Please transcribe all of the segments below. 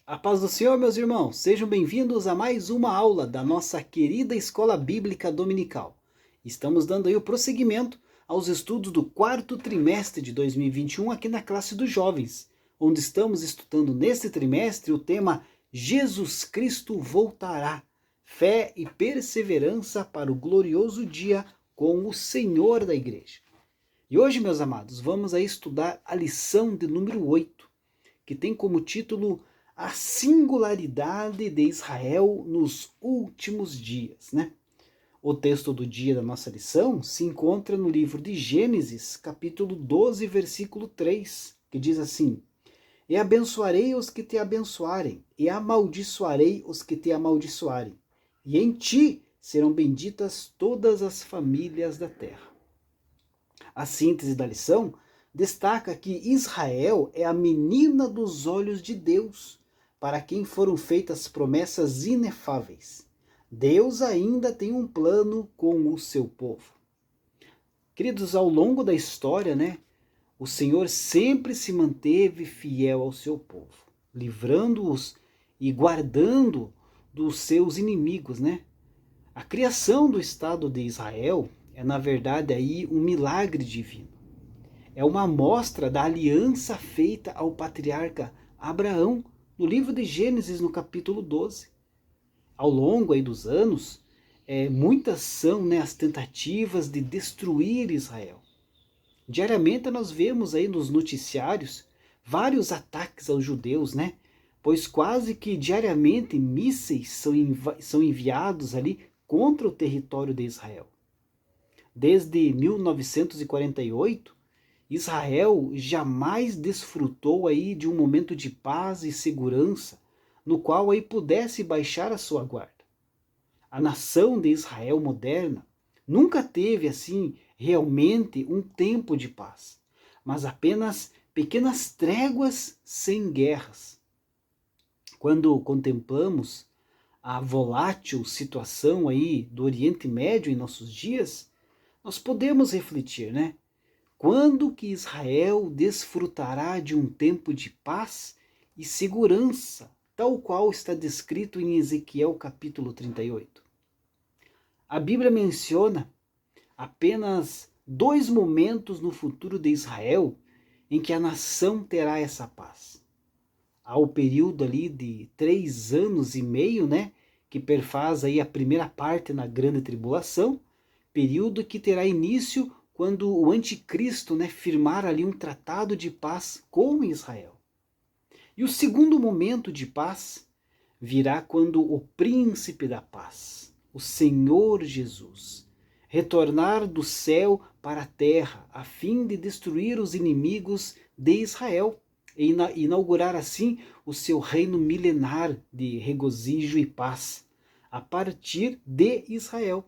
A paz do Senhor, meus irmãos, sejam bem-vindos a mais uma aula da nossa querida Escola Bíblica Dominical. Estamos dando aí o prosseguimento aos estudos do quarto trimestre de 2021 aqui na classe dos jovens, onde estamos estudando neste trimestre o tema Jesus Cristo voltará, fé e perseverança para o glorioso dia com o Senhor da Igreja. E hoje, meus amados, vamos aí estudar a lição de número 8, que tem como título a singularidade de Israel nos últimos dias, né? O texto do dia da nossa lição se encontra no livro de Gênesis, capítulo 12, versículo 3, que diz assim: E abençoarei os que te abençoarem, e amaldiçoarei os que te amaldiçoarem, e em ti serão benditas todas as famílias da terra. A síntese da lição destaca que Israel é a menina dos olhos de Deus, para quem foram feitas promessas inefáveis. Deus ainda tem um plano com o seu povo. Queridos, ao longo da história, né, o Senhor sempre se manteve fiel ao seu povo, livrando-os e guardando dos seus inimigos, né? A criação do Estado de Israel é, na verdade, aí um milagre divino. É uma amostra da aliança feita ao patriarca Abraão, no livro de Gênesis, no capítulo 12. Ao longo aí dos anos, muitas são, né, as tentativas de destruir Israel. Diariamente nós vemos aí nos noticiários vários ataques aos judeus, né? Pois quase que diariamente mísseis são enviados ali contra o território de Israel. Desde 1948, Israel jamais desfrutou aí de um momento de paz e segurança, no qual aí pudesse baixar a sua guarda. A nação de Israel moderna nunca teve assim realmente um tempo de paz, mas apenas pequenas tréguas sem guerras. Quando contemplamos a volátil situação aí do Oriente Médio em nossos dias, nós podemos refletir, né? Quando que Israel desfrutará de um tempo de paz e segurança, tal qual está descrito em Ezequiel capítulo 38? A Bíblia menciona apenas dois momentos no futuro de Israel em que a nação terá essa paz. Há o período ali de 3 anos e meio, né, que perfaz aí a primeira parte na grande tribulação, período que terá início quando o anticristo, né, firmar ali um tratado de paz com Israel. E o segundo momento de paz virá quando o príncipe da paz, o Senhor Jesus, retornar do céu para a terra, a fim de destruir os inimigos de Israel e inaugurar assim o seu reino milenar de regozijo e paz, a partir de Israel.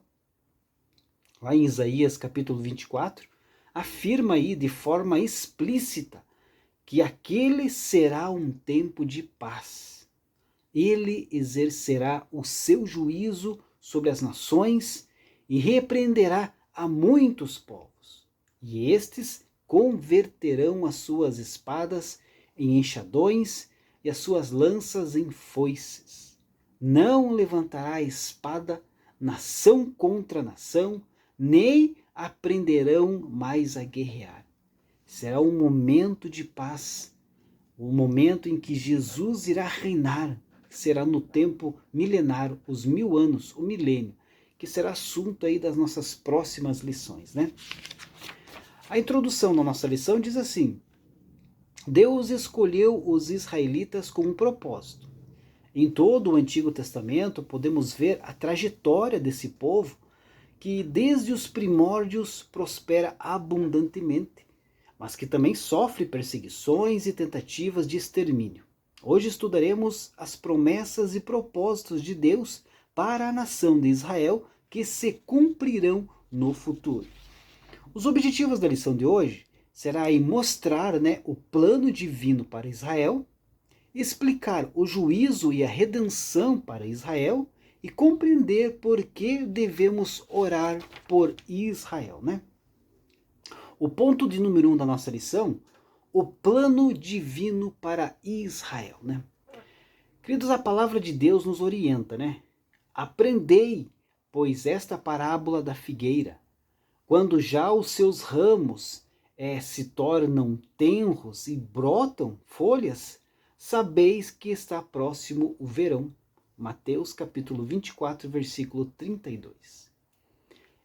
Lá em Isaías capítulo 24, afirma aí de forma explícita que aquele será um tempo de paz. Ele exercerá o seu juízo sobre as nações e repreenderá a muitos povos. E estes converterão as suas espadas em enxadões e as suas lanças em foices. Não levantará a espada nação contra nação, nem aprenderão mais a guerrear. Será um momento de paz, o momento em que Jesus irá reinar, será no tempo milenar, os 1000 anos, o milênio, que será assunto aí das nossas próximas lições, né? A introdução da nossa lição diz assim: Deus escolheu os israelitas com um propósito. Em todo o Antigo Testamento podemos ver a trajetória desse povo que desde os primórdios prospera abundantemente, mas que também sofre perseguições e tentativas de extermínio. Hoje estudaremos as promessas e propósitos de Deus para a nação de Israel que se cumprirão no futuro. Os objetivos da lição de hoje será aí mostrar, né, o plano divino para Israel, explicar o juízo e a redenção para Israel e compreender por que devemos orar por Israel, né? O ponto de número 1 da nossa lição, o plano divino para Israel, né? Queridos, a palavra de Deus nos orienta, né? Aprendei, pois, esta parábola da figueira. Quando já os seus ramos se tornam tenros e brotam folhas, sabeis que está próximo o verão. Mateus capítulo 24, versículo 32.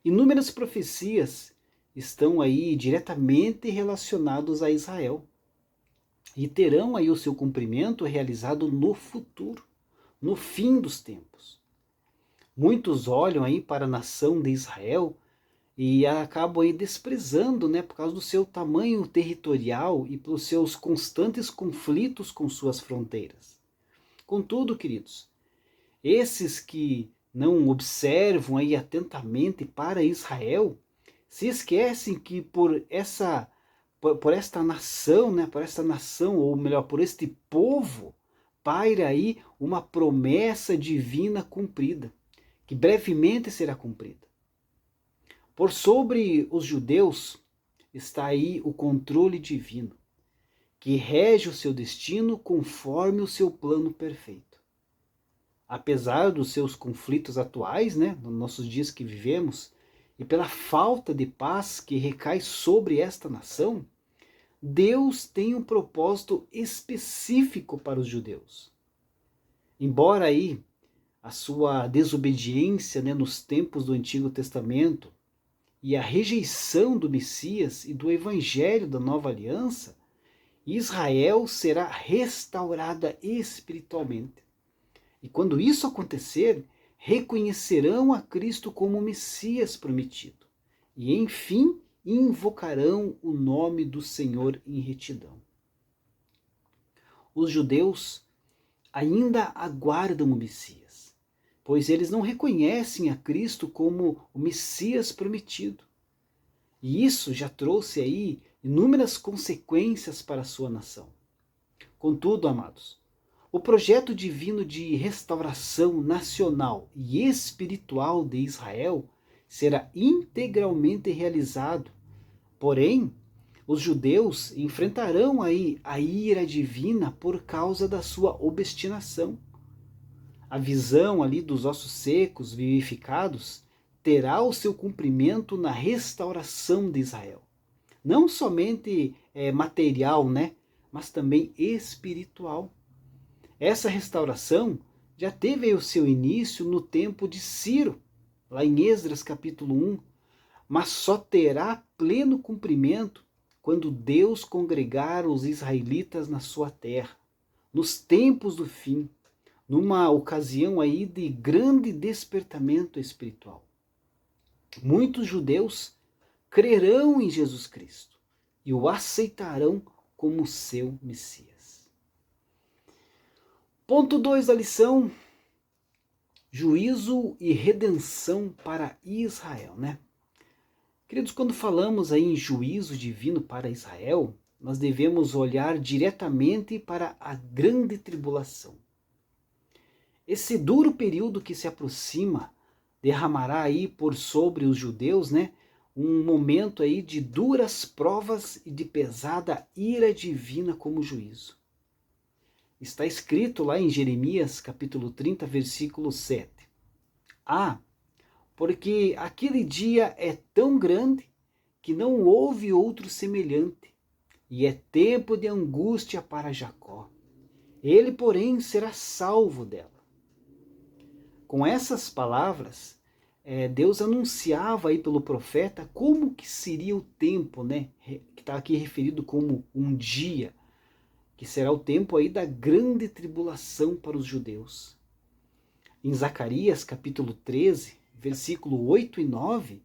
Inúmeras profecias estão aí diretamente relacionadas a Israel e terão aí o seu cumprimento realizado no futuro, no fim dos tempos. Muitos olham aí para a nação de Israel e acabam aí desprezando, né, por causa do seu tamanho territorial e pelos seus constantes conflitos com suas fronteiras. Contudo, queridos, esses que não observam aí atentamente para Israel, se esquecem que por esta nação, né, por esta nação, ou melhor, por este povo, paira aí uma promessa divina cumprida, que brevemente será cumprida. Por sobre os judeus está aí o controle divino, que rege o seu destino conforme o seu plano perfeito. Apesar dos seus conflitos atuais, né, nos nossos dias que vivemos, e pela falta de paz que recai sobre esta nação, Deus tem um propósito específico para os judeus. Embora aí a sua desobediência, né, nos tempos do Antigo Testamento e a rejeição do Messias e do Evangelho da Nova Aliança, Israel será restaurada espiritualmente. E quando isso acontecer, reconhecerão a Cristo como o Messias prometido. E, enfim, invocarão o nome do Senhor em retidão. Os judeus ainda aguardam o Messias, pois eles não reconhecem a Cristo como o Messias prometido. E isso já trouxe aí inúmeras consequências para a sua nação. Contudo, amados, o projeto divino de restauração nacional e espiritual de Israel será integralmente realizado. Porém, os judeus enfrentarão aí a ira divina por causa da sua obstinação. A visão ali dos ossos secos vivificados terá o seu cumprimento na restauração de Israel. Não somente material, né, mas também espiritual. Essa restauração já teve o seu início no tempo de Ciro, lá em Esdras capítulo 1, mas só terá pleno cumprimento quando Deus congregar os israelitas na sua terra, nos tempos do fim, numa ocasião aí de grande despertamento espiritual. Muitos judeus crerão em Jesus Cristo e o aceitarão como seu Messias. Ponto 2 da lição: juízo e redenção para Israel, né? Queridos, quando falamos aí em juízo divino para Israel, nós devemos olhar diretamente para a grande tribulação. Esse duro período que se aproxima derramará aí por sobre os judeus, né, um momento aí de duras provas e de pesada ira divina como juízo. Está escrito lá em Jeremias capítulo 30, versículo 7. Porque aquele dia é tão grande que não houve outro semelhante, e é tempo de angústia para Jacó. Ele, porém, será salvo dela. Com essas palavras, Deus anunciava aí pelo profeta como que seria o tempo, né, que está aqui referido como um dia, que será o tempo aí da grande tribulação para os judeus. Em Zacarias capítulo 13, versículo 8 e 9,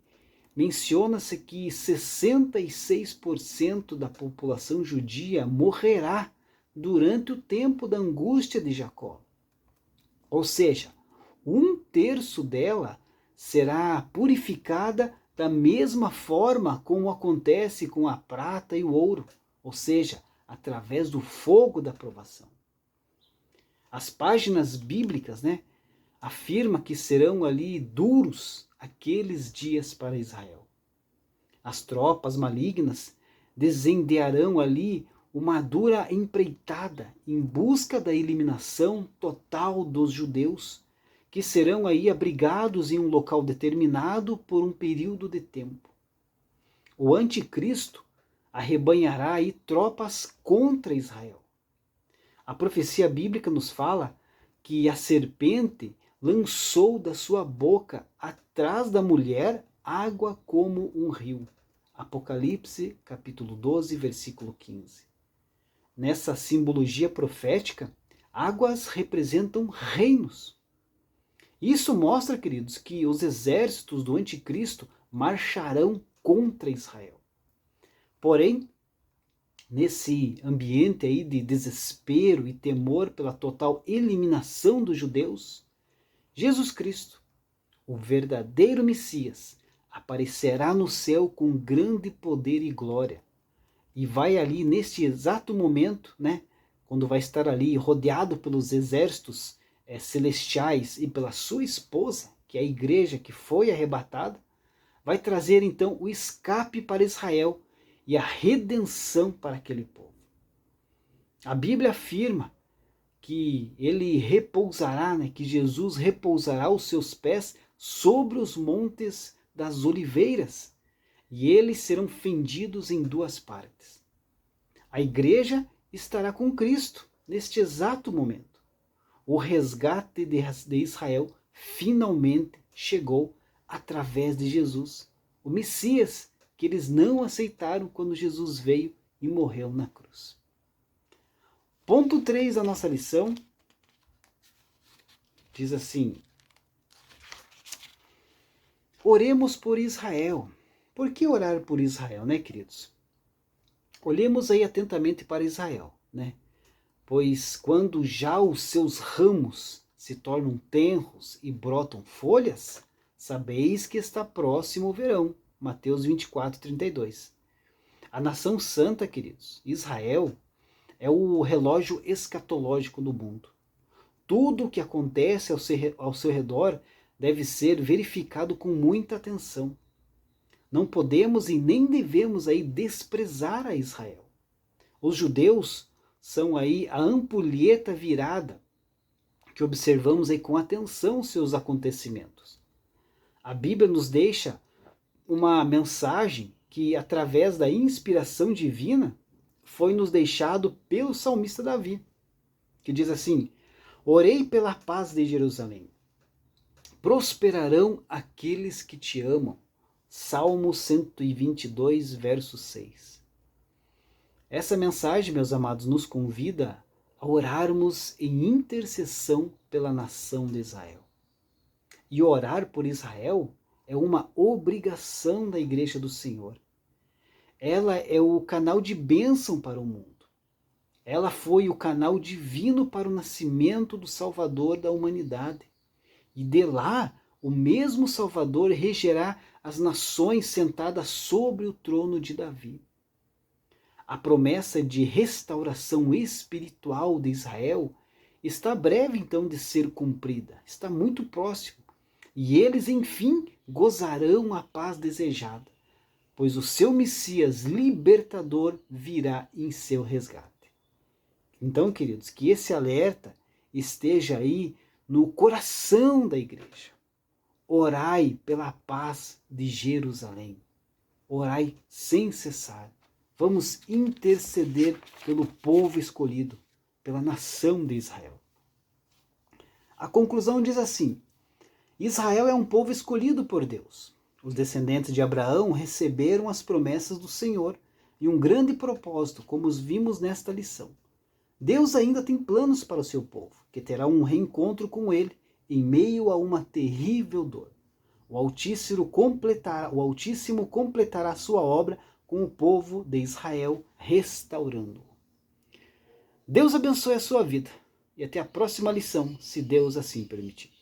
menciona-se que 66% da população judia morrerá durante o tempo da angústia de Jacó. Ou seja, 1/3 dela será purificada da mesma forma como acontece com a prata e o ouro, ou seja, através do fogo da provação. As páginas bíblicas, né, afirma que serão ali duros aqueles dias para Israel. As tropas malignas desencadearão ali uma dura empreitada em busca da eliminação total dos judeus, que serão aí abrigados em um local determinado por um período de tempo. O anticristo arrebanhará aí tropas contra Israel. A profecia bíblica nos fala que a serpente lançou da sua boca atrás da mulher água como um rio. Apocalipse, capítulo 12, versículo 15. Nessa simbologia profética, águas representam reinos. Isso mostra, queridos, que os exércitos do anticristo marcharão contra Israel. Porém, nesse ambiente aí de desespero e temor pela total eliminação dos judeus, Jesus Cristo, o verdadeiro Messias, aparecerá no céu com grande poder e glória. E vai ali, neste exato momento, quando vai estar ali rodeado pelos exércitos celestiais e pela sua esposa, que é a igreja que foi arrebatada, vai trazer então o escape para Israel e a redenção para aquele povo. A Bíblia afirma que ele repousará, que Jesus repousará os seus pés sobre os montes das oliveiras, e eles serão fendidos em duas partes. A igreja estará com Cristo neste exato momento. O resgate de Israel finalmente chegou através de Jesus, o Messias que eles não aceitaram quando Jesus veio e morreu na cruz. Ponto 3 da nossa lição diz assim: oremos por Israel. Por que orar por Israel, queridos? Olhemos aí atentamente para Israel, Pois quando já os seus ramos se tornam tenros e brotam folhas, sabeis que está próximo o verão. Mateus 24, 32. A nação santa, queridos, Israel, é o relógio escatológico do mundo. Tudo o que acontece ao seu redor deve ser verificado com muita atenção. Não podemos e nem devemos aí desprezar a Israel. Os judeus são aí a ampulheta virada que observamos aí com atenção os seus acontecimentos. A Bíblia nos deixa uma mensagem que, através da inspiração divina, foi nos deixado pelo salmista Davi, que diz assim: orei pela paz de Jerusalém. Prosperarão aqueles que te amam. Salmo 122, verso 6. Essa mensagem, meus amados, nos convida a orarmos em intercessão pela nação de Israel. E orar por Israel é uma obrigação da Igreja do Senhor. Ela é o canal de bênção para o mundo. Ela foi o canal divino para o nascimento do Salvador da humanidade. E de lá, o mesmo Salvador regerá as nações sentadas sobre o trono de Davi. A promessa de restauração espiritual de Israel está breve então de ser cumprida, está muito próximo. E eles, enfim, gozarão a paz desejada, pois o seu Messias libertador virá em seu resgate. Então, queridos, que esse alerta esteja aí no coração da igreja. Orai pela paz de Jerusalém. Orai sem cessar. Vamos interceder pelo povo escolhido, pela nação de Israel. A conclusão diz assim: Israel é um povo escolhido por Deus. Os descendentes de Abraão receberam as promessas do Senhor e um grande propósito, como os vimos nesta lição. Deus ainda tem planos para o seu povo, que terá um reencontro com ele em meio a uma terrível dor. O Altíssimo completará sua obra com o povo de Israel, restaurando-o. Deus abençoe a sua vida e até a próxima lição, se Deus assim permitir.